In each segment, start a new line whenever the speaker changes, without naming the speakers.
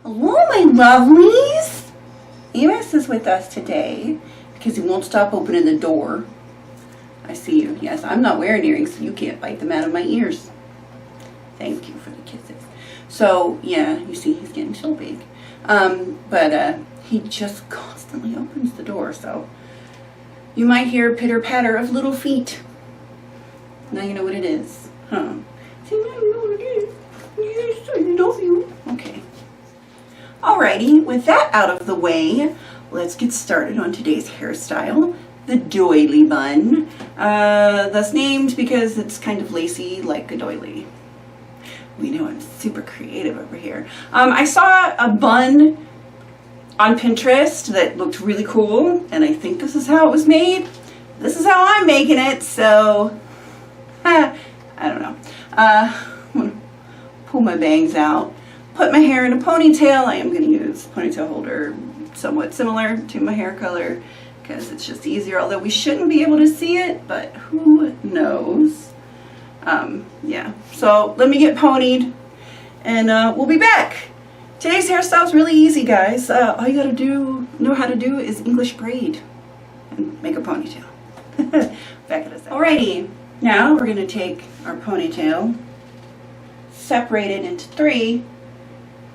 Hello, my lovelies! Amos is with us today because he won't stop opening the door. I see you. Yes, I'm not wearing earrings, so you can't bite them out of my ears. Thank you for the kisses. So, yeah, you see, he's getting so big. But he just constantly opens the door, so you might hear pitter-patter of little feet. Now you know what it is. Huh? See, now you know what it is. Yes, I love you. Okay. Alrighty, with that out of the way, let's get started on today's hairstyle, the Doily Bun. That's named because it's kind of lacy like a doily. We know I'm super creative over here. I saw a bun on Pinterest that looked really cool, and I think this is how it was made. This is how I'm making it, so I don't know. I'm gonna pull my bangs out, put my hair in a ponytail. I am gonna use a ponytail holder somewhat similar to my hair color because it's just easier, although we shouldn't be able to see it, but who knows. Yeah, so let me get ponied and we'll be back. Today's hairstyle is really easy, guys. All you gotta know how to do is English braid and make a ponytail. Back in a second. Alrighty, now we're gonna take our ponytail, separate it into three,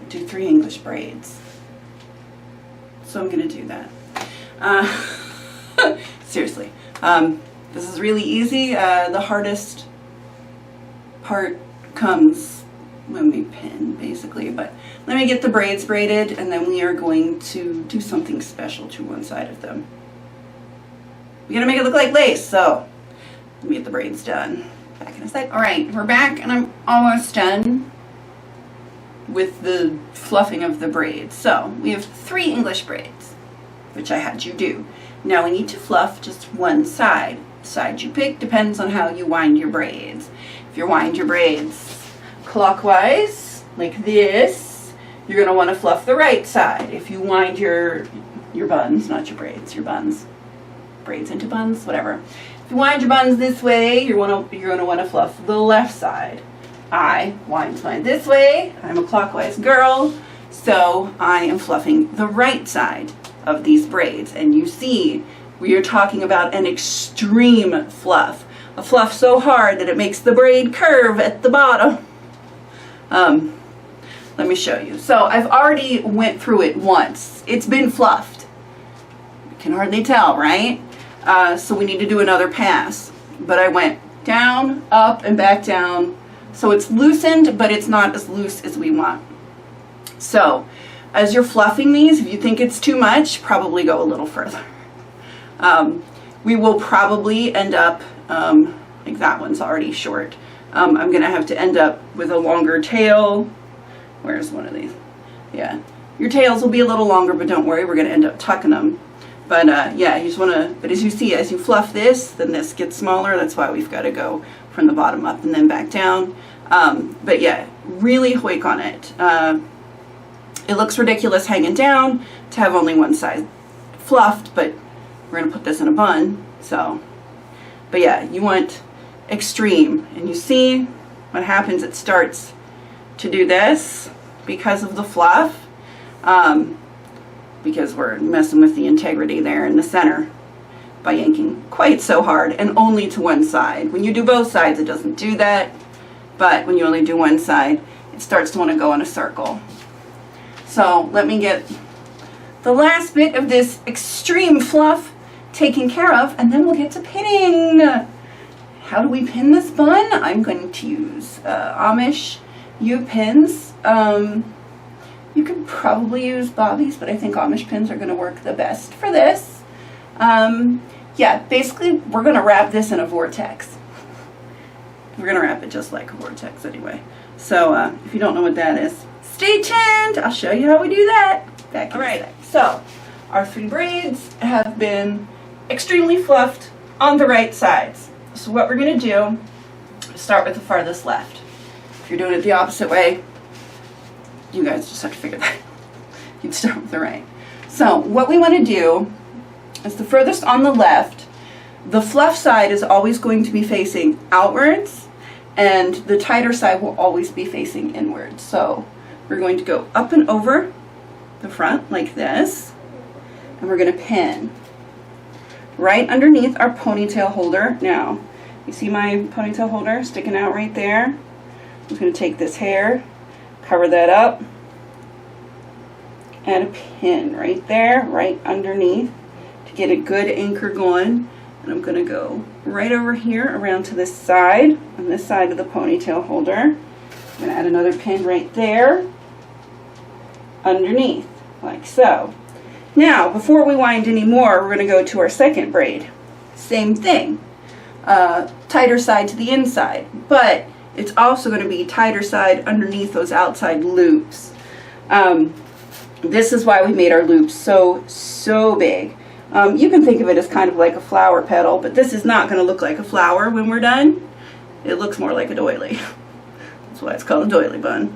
do 3 English braids. So I'm gonna do that. Seriously, this is really easy. The hardest part comes when we pin, basically, but let me get the braids braided and then we are going to do something special to one side of them. We're gonna make it look like lace, so let me get the braids done. Back in a sec. Alright, we're back and I'm almost done with the fluffing of the braids. So we have 3 English braids, which I had you do. Now we need to fluff just one side. The side you pick depends on how you wind your braids. If you wind your braids clockwise, like this, you're going to want to fluff the right side. If you wind your buns, not your braids, your buns, braids into buns, whatever. If you wind your buns this way, you're going to want to fluff the left side. I wind mine this way. I'm a clockwise girl, so I am fluffing the right side of these braids. And you see, we are talking about an extreme fluff. A fluff so hard that it makes the braid curve at the bottom. Let me show you. So I've already went through it once. It's been fluffed. You can hardly tell, right? So we need to do another pass. But I went down, up, and back down. So it's loosened, but it's not as loose as we want. So as you're fluffing these, if you think it's too much, probably go a little further. We will probably end up, like that one's already short. I'm going to have to end up with a longer tail. Where's one of these? Yeah. Your tails will be a little longer, but don't worry, we're going to end up tucking them. But yeah, you just want to, but as you see, as you fluff this, then this gets smaller. That's why we've got to go from the bottom up and then back down. But yeah, really hoik on it. It looks ridiculous hanging down to have only one side fluffed, but we're going to put this in a bun. So, but yeah, you want extreme. And you see what happens, it starts to do this because of the fluff. Because we're messing with the integrity there in the center by yanking quite so hard and only to one side. When you do both sides, it doesn't do that, but when you only do one side, it starts to want to go in a circle. So let me get the last bit of this extreme fluff taken care of, and then we'll get to pinning. How do we pin this bun? I'm going to use Amish U-pins. You could probably use bobbies, but I think Amish pins are going to work the best for this. Yeah, basically, we're going to wrap this in a vortex. We're going to wrap it just like a vortex anyway. So if you don't know what that is, stay tuned. I'll show you how we do that. Back in a sec. So our 3 braids have been extremely fluffed on the right sides. So what we're going to do is start with the farthest left. If you're doing it the opposite way, you guys just have to figure that out. You'd start with the right. So what we want to do is the furthest on the left, the fluff side is always going to be facing outwards and the tighter side will always be facing inwards. So we're going to go up and over the front like this, and we're going to pin right underneath our ponytail holder. Now, you see my ponytail holder sticking out right there? I'm just going to take this hair, cover that up, and a pin right there, right underneath to get a good anchor going. And I'm going to go right over here around to this side, on this side of the ponytail holder. I'm going to add another pin right there, underneath, like so. Now, before we wind any more, we're going to go to our second braid. Same thing, tighter side to the inside, but it's also going to be tighter side underneath those outside loops. This is why we made our loops so big. You can think of it as kind of like a flower petal, but this is not going to look like a flower when we're done. It looks more like a doily. That's why it's called a doily bun.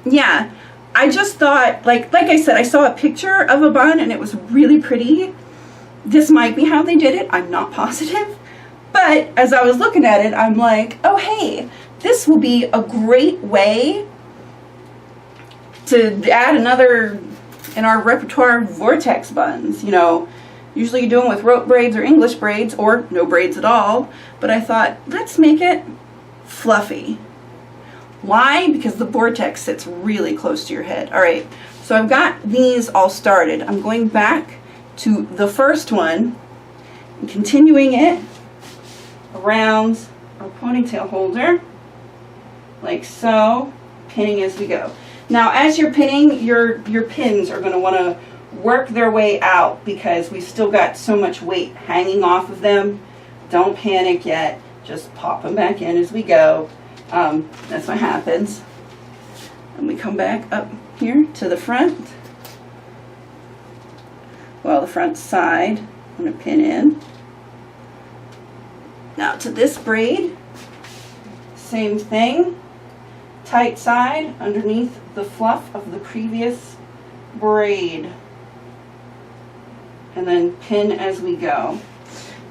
Yeah, I just thought, like I said, I saw a picture of a bun and it was really pretty. This might be how they did it. I'm not positive. But as I was looking at it, I'm like, oh hey, this will be a great way to add another in our repertoire of Vortex buns. You know, usually you do them with rope braids or English braids or no braids at all. But I thought, let's make it fluffy. Why? Because the Vortex sits really close to your head. All right, so I've got these all started. I'm going back to the first one and continuing it around our ponytail holder, like so, pinning as we go. Now, as you're pinning, your pins are going to want to work their way out because we've still got so much weight hanging off of them. Don't panic yet. Just pop them back in as we go. That's what happens. And we come back up here to the front. Well, the front side, I'm going to pin in. Now to this braid, same thing. Tight side underneath the fluff of the previous braid. And then pin as we go.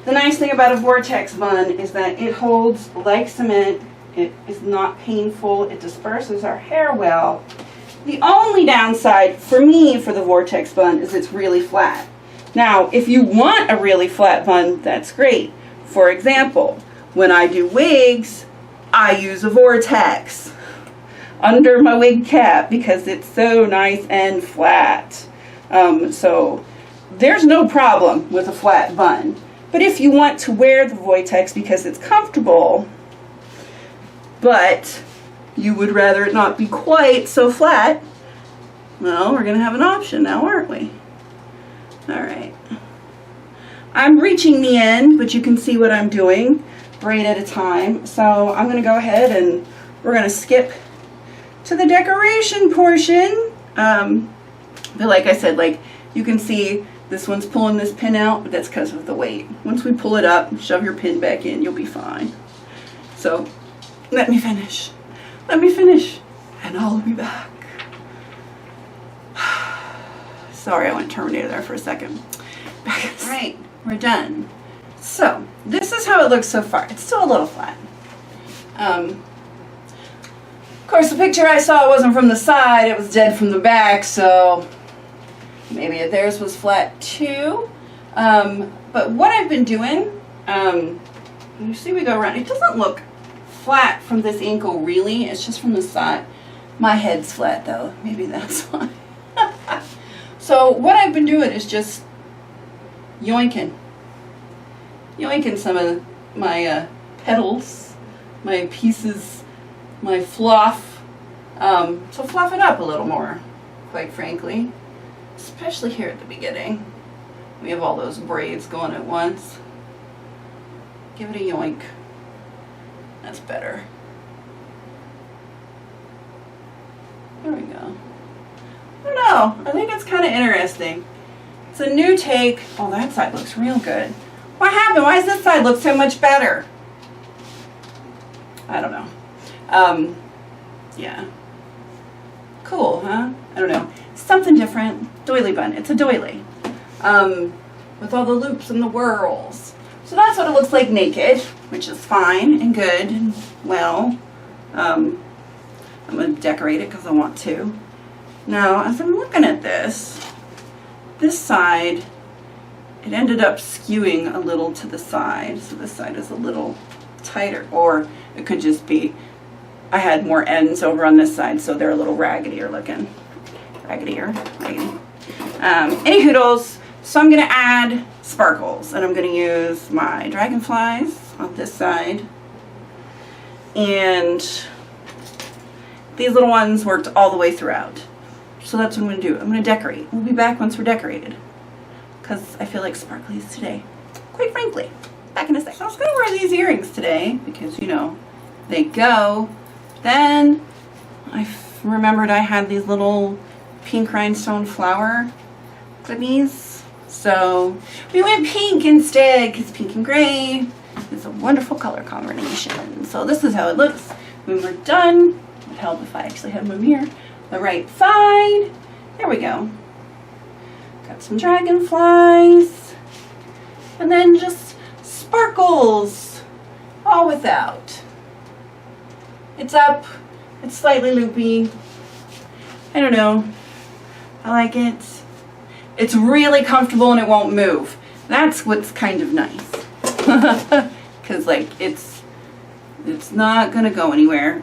The nice thing about a Vortex bun is that it holds like cement. It is not painful. It disperses our hair well. The only downside for me for the Vortex bun is it's really flat. Now, if you want a really flat bun, that's great. For example, when I do wigs, I use a Vortex under my wig cap because it's so nice and flat. So there's no problem with a flat bun. But if you want to wear the Vortex because it's comfortable, but you would rather it not be quite so flat, well, we're going to have an option now, aren't we? All right. I'm reaching the end, but you can see what I'm doing, braid at a time. So I'm going to go ahead and we're going to skip to the decoration portion. But like I said, like you can see this one's pulling this pin out, but that's because of the weight. Once we pull it up, shove your pin back in, you'll be fine. So let me finish. Let me finish, and I'll be back. Sorry, I went Terminator there for a second. Right, we're done. So this is how it looks so far. It's still a little flat. Of course, the picture I saw wasn't from the side, it was dead from the back, so maybe theirs was flat too. But what I've been doing, you see we go around, it doesn't look flat from this ankle really, it's just from the side. My head's flat though, maybe that's why. So what I've been doing is just yoinking some of my petals, my pieces, my fluff, to fluff it up a little more, quite frankly, especially here at the beginning. We have all those braids going at once. Give it a yoink. That's better. There we go. I don't know. I think it's kind of interesting. It's a new take. Oh, that side looks real good. What happened? Why does this side look so much better? I don't know. Yeah. Cool, huh? I don't know. Something different. Doily bun. It's a doily. With all the loops and the whirls. So that's what it looks like naked, which is fine and good and well. I'm going to decorate it because I want to. Now, as I'm looking at this side, it ended up skewing a little to the side. So this side is a little tighter, or it could just be I had more ends over on this side, so they're a little raggedier looking. Raggedy. Any hoodles. So I'm going to add sparkles, and I'm going to use my dragonflies on this side. And these little ones worked all the way throughout. So that's what I'm going to do. I'm going to decorate. We'll be back once we're decorated, because I feel like sparklies today. Quite frankly. Back in a second. I was going to wear these earrings today because, you know, they go. Then I remembered I had these little pink rhinestone flower clippies. So we went pink instead, because pink and gray is a wonderful color combination. So this is how it looks when we're done. It would help if I actually had my mirror the right side. There we go. Got some dragonflies. And then just sparkles all without. It's up. It's slightly loopy. I don't know. I like it. It's really comfortable and it won't move. That's what's kind of nice. Because like it's not gonna go anywhere.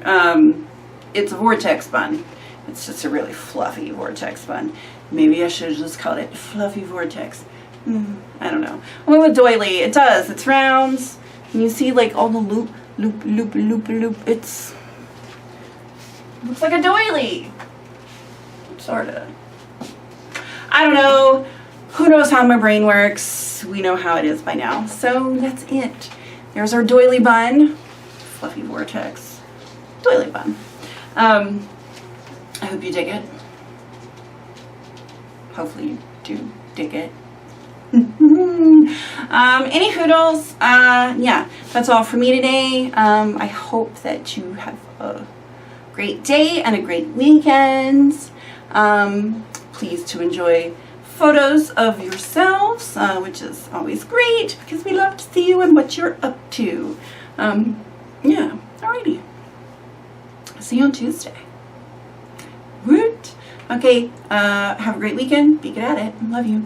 It's a Vortex bun. It's just a really fluffy Vortex bun. Maybe I should have just called it Fluffy Vortex. I don't know. I went with Doily. It does. It's rounds. And you see like all the loop. It's looks like a doily. Sorta. I don't know. Who knows how my brain works? We know how it is by now. So that's it. There's our doily bun. Fluffy Vortex. Doily bun. I hope you dig it. Hopefully you do dig it. Any hoodles? Yeah, that's all for me today. I hope that you have a great day and a great weekend. Please to enjoy photos of yourselves, which is always great because we love to see you and what you're up to. Yeah, alrighty. See you on Tuesday. Woot! Okay, have a great weekend. Be good at it. Love you.